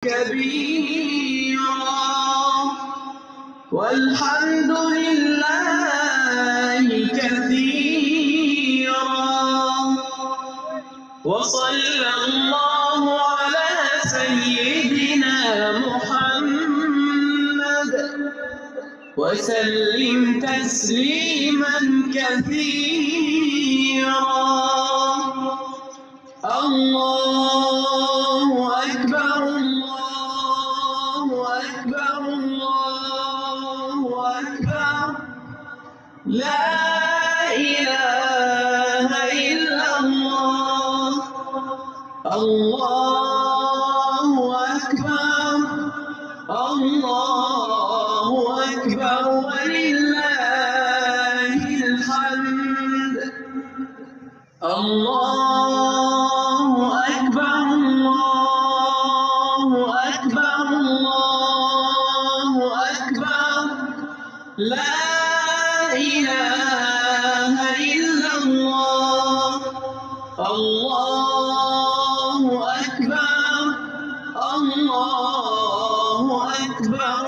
كبيرا والحمد لله كثيرا وصلى الله على سيدنا محمد وسلم تسليما كثيرا. الله أكبر الله أكبر الله أكبر لا إله إلا الله. الله أكبر الله أكبر ولله الحمد. الله أكبر الله أكبر الله أكبر لا إله إلا الله. الله أكبر الله أكبر